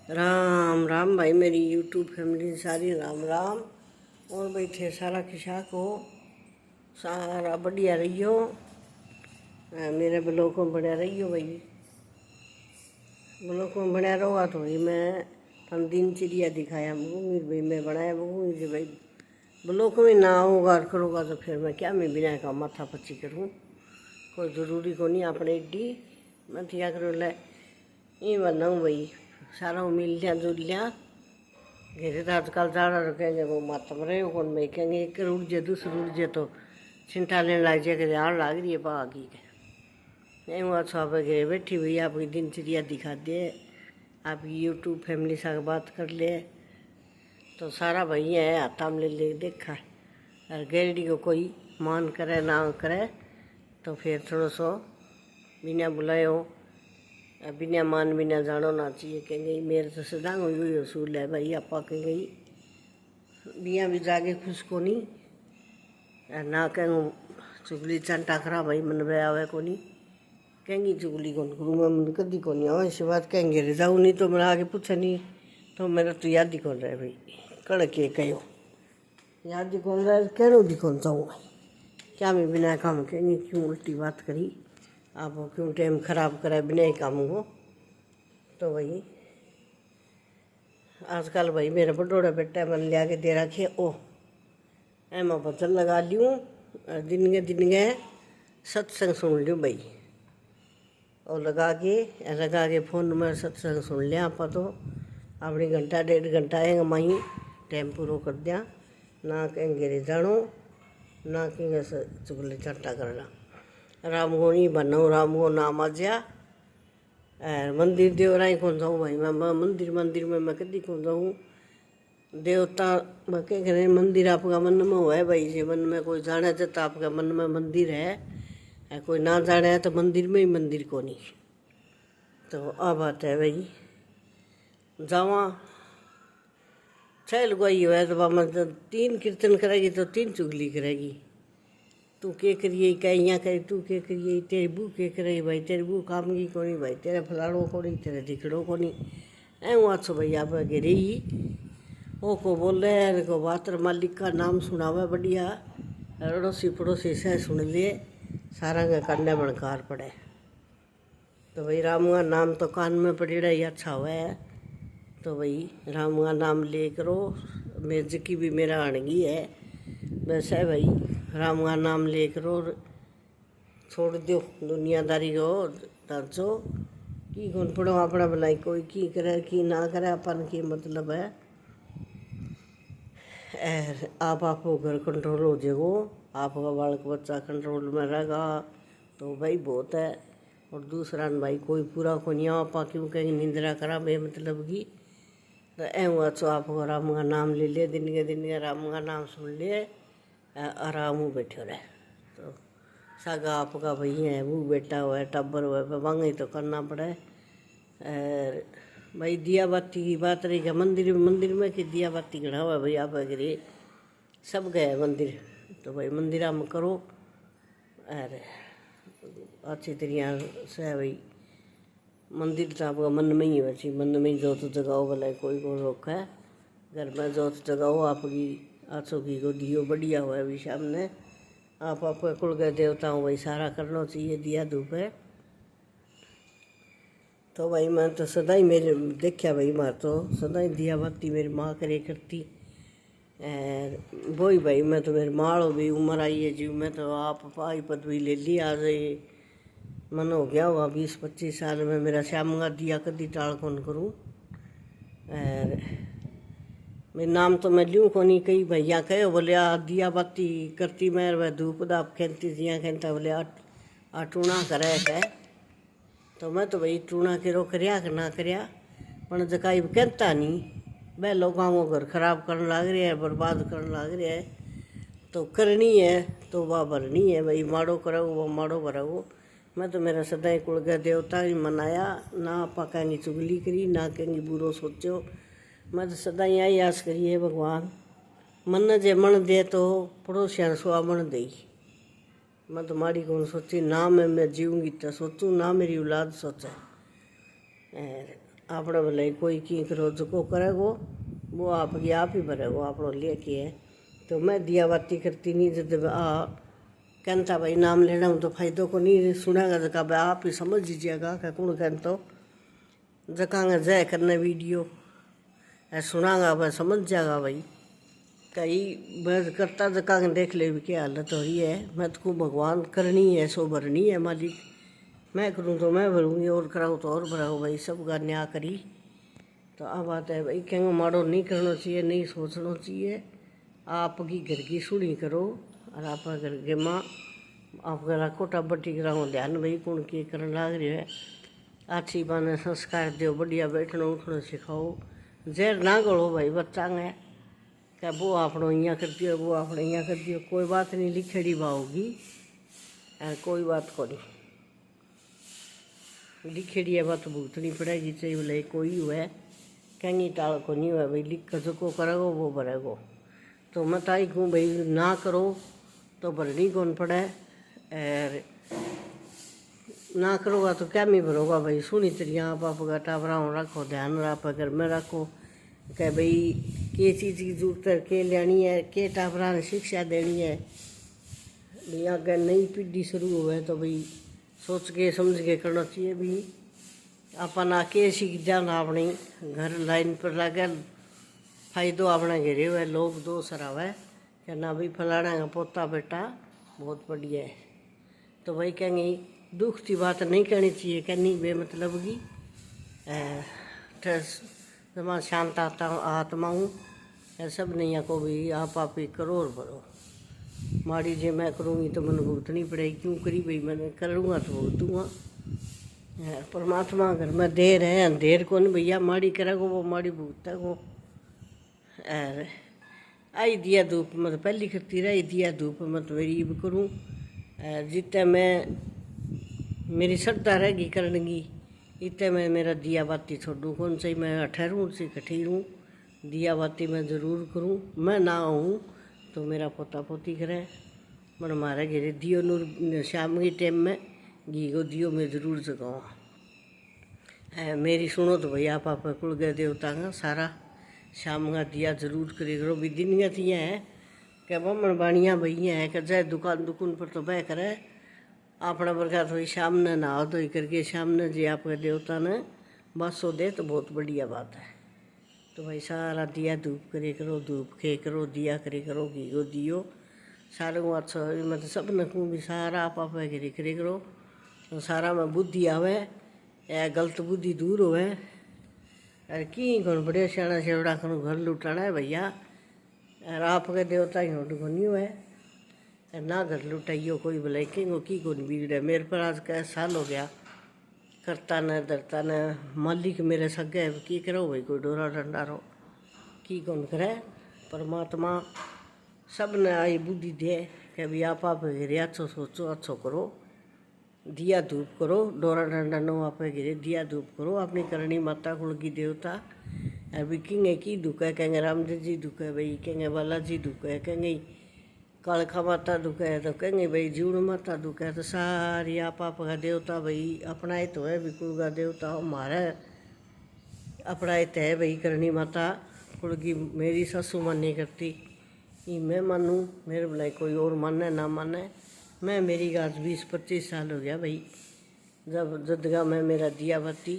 राम राम भाई, मेरी YouTube family सारी राम राम। और बैठे सारा खिसा को सारा बढ़िया रहियो। मेरे ब्लॉग में बढ़िया रहियो भाई। ब्लॉग में बढ़िया रहोगा तो भाई मैं हम दिनचर्या दिखाया मुझे भाई, मैं बनाया मुझे भाई। ब्लॉग में ना होगा और करोगा तो फिर मैं क्या मैं बिना का माथा पच्ची करूँ। कोई ज़रूरी को नहीं अपने एड्डी मैं थिया करो ले ये बनाऊँ भाई। सारा मिल लिया जुल लिया घेरे तो आजकल ज़्यादा रखेंगे वो मातम रहे हो कौन में कहेंगे एक उड़ जे दूसरी उड़ जे तो चिंता लेने लग जाए कि आड़ लाग रही है बागी के नहीं हुआ। अच्छा आप घेरे बैठी हुई आपकी दिनचर्या दिखा दे, आपकी यूट्यूब फैमिली से बात कर ले तो सारा भाई है हाथा में ले देखा। और गैरडी को कोई मान करे ना करे तो फिर थोड़ा सो बिना बुलायो बिना मान बिना जानो ना चाहिए। कहेंगे मेरे तो सदा हुई असूल है भाई। आप कहेंगे बिया भी जागे खुश को नहीं ना कहेंगे चुगली चंटा खरा भाई मन बे आवे को नहीं कहेंगी चुगली कौन करूँ मैं मन कदी को नहीं आओ ऐसी बात कहेंगे रे जाऊँ नहीं तो मैं आगे पूछा नहीं तो मेरा तो याद ही कौन रहे भाई। कड़के कहो याद ही कौन रहे कहनो भी कौन जाऊँ क्या मैं बिना काम कहेंगे क्यों उल्टी बात करी आप क्यों टाइम खराब करे बिना ही काम हो। तो भाई आजकल भाई मेरा बड़ोड़ा बेटा मन लिया के दे रखे ओ एम भजन लगा लियूँ दिन के सत्संग सुन लियूँ भाई। और लगा के फ़ोन में सत्संग सुन लिया आप तो अपनी घंटा 1.5 घंटा है माही टाइम पूरा कर दिया ना कहेंगे रे जानो ना कहेंगे चुगले चट्टा करना। राम को नहीं बनो राम को नाम आ जा मंदिर देवरा ही कौन जाऊँ भाई। मैं मंदिर में मैं कदी कौन जाऊँ देवता मैं क्या करें। मंदिर आपका मन में हो है भाई जी, मन में कोई जाने तो आपका मन में मंदिर है कोई ना जाने है तो मंदिर में ही मंदिर को नहीं। तो अब बात है भाई जावा छह लुगाई हो तो बाबा 3 कीर्तन करेगी तो 3 चुगली करेगी। तू के करिए कहीं यहाँ करे तू के करिए तेरी बू के करे भाई तेरी बू काम की को नहीं भाई तेरे फलाड़ों को नहीं तेरे दिखड़ों को नहीं ऐ वहाँ छो भाई आप गिरे ही वो को बोले को बातर मालिक का नाम सुनावे बढ़िया अड़ोसी पड़ोसी से सुन लिए सारा का करने बनकार पड़े। तो भाई राम का नाम तो कान में पड़ेड़ा ही अच्छा हुआ है। तो भाई राम का नाम ले करो मैं जिकी भी मेरा अणगी है वैसे भाई राम का नाम ले करो छोड़ दो दुनियादारी को दर्जो की कौन पढ़ो अपना भलाई कोई की करे की ना करे अपन की मतलब है। आपको घर कंट्रोल हो जाएगो आपका बालक बच्चा कंट्रोल में रहेगा तो भाई बहुत है। और दूसरा भाई कोई पूरा को नहीं आप क्यों कहेंगे निंद्रा करा बे मतलब की तो ऐ हुआ तो आपको राम का नाम ले ले दिन के राम का नाम सुन लिए आराम हो बैठे रहे। तो सागा आपका भाई है वो बेटा हुआ है टब्बर हुआ है वांगे तो करना पड़े। भाई दिया बाती की बात रही क्या मंदिर में कि दिया बाती घड़ा हुआ भाई आप अगर सब गए मंदिर तो भाई मंदिर में करो अरे अच्छी तरह से भाई मंदिर तो आपका मन में ही वैसी मन में ही जोत जगाओ भला कोई को रोका है घर में जोत जगाओ आपकी आँसू की को दियो बढ़िया हुआ है अभी सामने आपके कुल गए देवता हो भाई सारा करना चाहिए दिया धूप है। तो भाई मैं तो सदा ही मेरे देखा भाई माँ तो सदा ही दिया बाती मेरी माँ करे करती वही भाई मैं तो मेरी माँ हो भी उम्र आई है जी मैं तो आप आई पदवी ले ली आ जाए मन हो गया हुआ 20-25 साल में मेरा श्याम का दिया कदी टाल कौन करूँ। मेरे नाम तो मैं लूँ को नहीं कई भैया कहो बोले आ दिया बाती करती मैं वह धूप दाप खेलती दिया खेलता बोले आ टूणा करे है तो मैं तो भाई टूणा करो करया कि ना करया पर जकाई कहता नहीं वह लोगों को घर खराब करने लग रहे है बर्बाद करने लग रहे है तो करनी है तो वह भरनी है भाई माड़ो करो वो माड़ो भरो। मैं तो मेरा सदा ही कुल गए देवता ही मनाया ना आप कहेंगे चुगली करी ना कहेंगे बुरो सोचो। मैं तो सदा ही आई आस करिए भगवान मन जे मन दे तो पड़ोसिया सुहा मन दे। मैं तो माड़ी कौन सोची ना मैं जीऊँगी तो सोचूँ ना मेरी औलाद सोचे अपने भले कोई की करो जो करेगो वो आपकी आप ही भरेगो आपको लेके है। तो मैं दिया बाती करती नहीं जब कहता भाई नाम लेना हूँ तो फायदो को नहीं सुनेगा जका भाई आप ही समझ लीजिएगा क्या कौन कहता जकांगा जय करने वीडियो सुनागा भाई समझ जाएगा भाई कई मैं करता जकांगा देख ले भी क्या हालत हो रही है। मैं तो भगवान करनी है सो भरनी है मालिक, मैं करूँ तो मैं भरूँगी और कराऊँ तो और भराऊँ भाई, सब का न्याय करी। तो अब बात है भाई कहेंगे माड़ो नहीं करना चाहिए, नहीं सोचना चाहिए, आपकी घर की सुनी करो और आप घर के माँ आप रखो टब्बटी कराओ ध्यान भाई कौन की करन लाग रही है। अच्छी बाने संस्कार दो, बढ़िया बैठना उठना सिखाओ, जहर ना गलो भाई बच्चा है क्या वो आपनो यहाँ कर दियो वो आपने यहाँ कर दियो, कोई बात नहीं लिखेड़ी बाओगी कोई बात को नहीं लिखेड़ी है बात भुगतनी पड़ेगी चाहे बोले कोई हुआ कहीं टाल को नहीं हुआ भाई लिख कर जो करेगो वो भरेगो। तो मैं ताई कहूँ भाई ना करो तो भरनी कौन पड़े और ना करोगा तो क्या में भरोगा भाई। सुनी तरिया आप आपका टाबराओं रखो ध्यान रख अगर मैं रखो क्या भाई के चीज़ की जरूरत है के लेनी है के टाबरा ने शिक्षा देनी है भाई। अगर नई पीढ़ी शुरू हुए तो भाई सोच के समझ के करना चाहिए भी अपना के सीख जाना अपनी घर लाइन पर लगे फायदो अपने घेरे हुए लोग दो सरावे क्या ना भाई फलाना का पोता बेटा बहुत बढ़िया है। तो भाई कहेंगे दुख की बात नहीं कहनी चाहिए कहनी बेमतलब की जमा शांत आत्मा हूँ सब नहीं को भी आप ही करो और भरो। माड़ी जे मैं करूँगी तो मैंने भुगतनी पड़ेगी, क्यों करी भाई मैंने करूँगा तो भुगतूँगा। परमात्मा अगर मैं देर है अंधेर को नहीं भैया माड़ी करेगो वो माड़ी भुगता को। और आई दिया धूप मत पहली करती रही दिया धूप मत मेरी भी करूँ जितने मैं मेरी श्रद्धा रहेगी करने की इतने मैं मेरा दिया बाती छोड़ूँ कौन सही मैं ठहरूँ से कठीरूँ दिया बाती मैं ज़रूर करूँ। मैं ना आऊँ तो मेरा पोता पोती करे मन मारे घेरे दियो नूर शाम के टाइम में घी को दियो मैं ज़रूर जगाऊँ। मेरी सुनो तो भैया आप कुल गए देवता का सारा शाम का दिया जरूर करे करो भी दिन का थी है क्या बमन बाणिया भैया है कि जाए दुकान दुकान पर तो बह करे अपना वर्गा थोड़ी शाम ने नहा धोई करके शाम ने जी आपके देवता ने बसो दे तो बहुत बढ़िया बात है। तो भाई सारा दिया धूप करे करो धूप खे करो दिया करे करो घी को दियो सारे को अच्छा मतलब सब ने कहूँ भी सारा आप घरे करे करो तो सारा में बुद्धि आवे या गलत बुद्धि दूर होवे। अरे की कौन बढ़िया सियाणा शेवड़ा कौन घर लुटाना है भैया और आपके देवता ही होट को नहीं हुआ ना घर लुटाइयो कोई भले किंगो की कौन बिगड़े। मेरे पर आज का साल हो गया करता न डरता न मालिक मेरे सगे की करो भाई कोई डोरा डंडा रो की कौन करे। परमात्मा सब ने आई बुद्धि दे कि भाई आप घिरे अच्छो सोचो अच्छो करो दिया धूप करो डोरा डंडा नो आप घिरे दिया धूप करो अपनी करणी माता कुल की देवता अभी किंगे की दुख है कहेंगे रामदेव जी दुख है भाई कहेंगे बालाजी दुख है कहेंगे कालखा माता दुख है तो कहेंगे भाई जीवन माता दुख है। तो सारी आप का देवता भाई अपना ही तो है भी कुल का देवता हमारा अपना ही तो है भाई करणी माता कुल की। मेरी सासू मानी करती ये मैं मानूँ मेरे भलाई कोई और माने ना माने मैं मेरी गाज 20-25 साल हो गया भाई जब जदगा मैं मेरा दिया बाती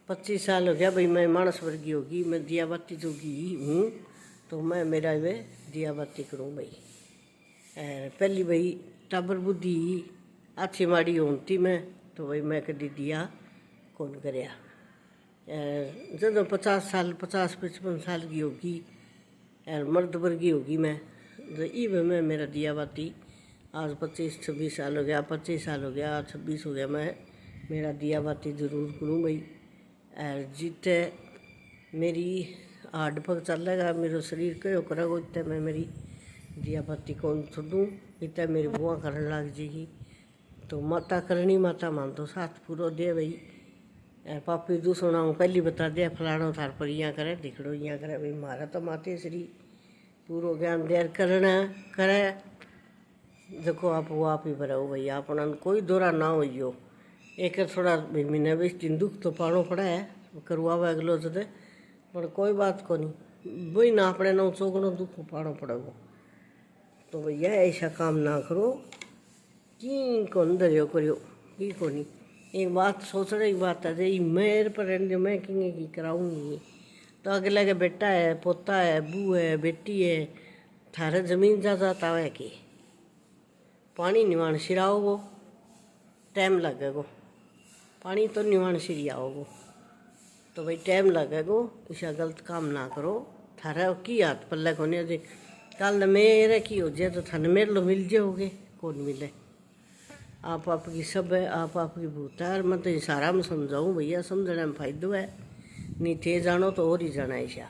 25 साल हो गया भाई मैं मानस वर्गी होगी मैं दिया बाती जोगी हूँ तो मैं मेरा वे दिया बाती करूँ भाई। पहली भाई टाबर बुद्धि अच्छी माड़ी होती मैं तो भाई मैं कभी दिया कौन करया जब 50 साल 50-55 साल की होगी मर्द वर्गी होगी मैं तो ये मैं मेरा दिया बाती आज 25-26 साल हो गया 25 साल हो गया 26 हो गया मैं मेरा दिया बाती ज़रूर करूँ भाई। और जितने मेरी हार्ड पग चलेगा मेरा शरीर क्यों करेगा इतने मैं मेरी दिया बाती कौन छोड़ूँ इतने मेरी बुआ करने लग जाएगी। तो माता करनी माता मान तो साथ पूरा दे भाई पापी दूसरा हूँ पहली बता दिया फलाना थार पर यहाँ करे दिखड़ो यहाँ करे भाई मारा तो माते श्री पूरा ज्ञान देर करना करे देखो आप वो आप ही भराओ भाई अपना कोई दौरा ना हो एक थोड़ा भाई महीने 20 दिन दुख तो पानो पड़ा है करवावे अगलो जदे, पर कोई बात को नहीं वही ना अपने ना चौगणो दुख पाना पड़ेगा। तो भैया ऐसा काम ना करो कि कौन दरियो करियो की को नहीं। एक बात सोचने की बात है जी, मेरे पर मैं किंगे की कराऊंगी। तो अगले के बेटा है, पोता है, बू है, बेटी है, थारे जमीन जायदाद आवे की पानी निवाण सिराओगो, टाइम लगेगो। पानी तो निवाण सिरियाओगो, तो भाई टाइम लगेगो। ऐसा गलत काम ना करो। थारा की हाथ पल्ले को नहीं। कल मेरे की हो जाए तो थाने मेरे लो मिल जाओगे, कौन मिले। आप आपकी सब है, आप आपकी भूत है। मैं तो इशारा में समझाऊँ भैया, समझने में फायदो है, नहीं थे जानो तो और ही जाना ऐसा।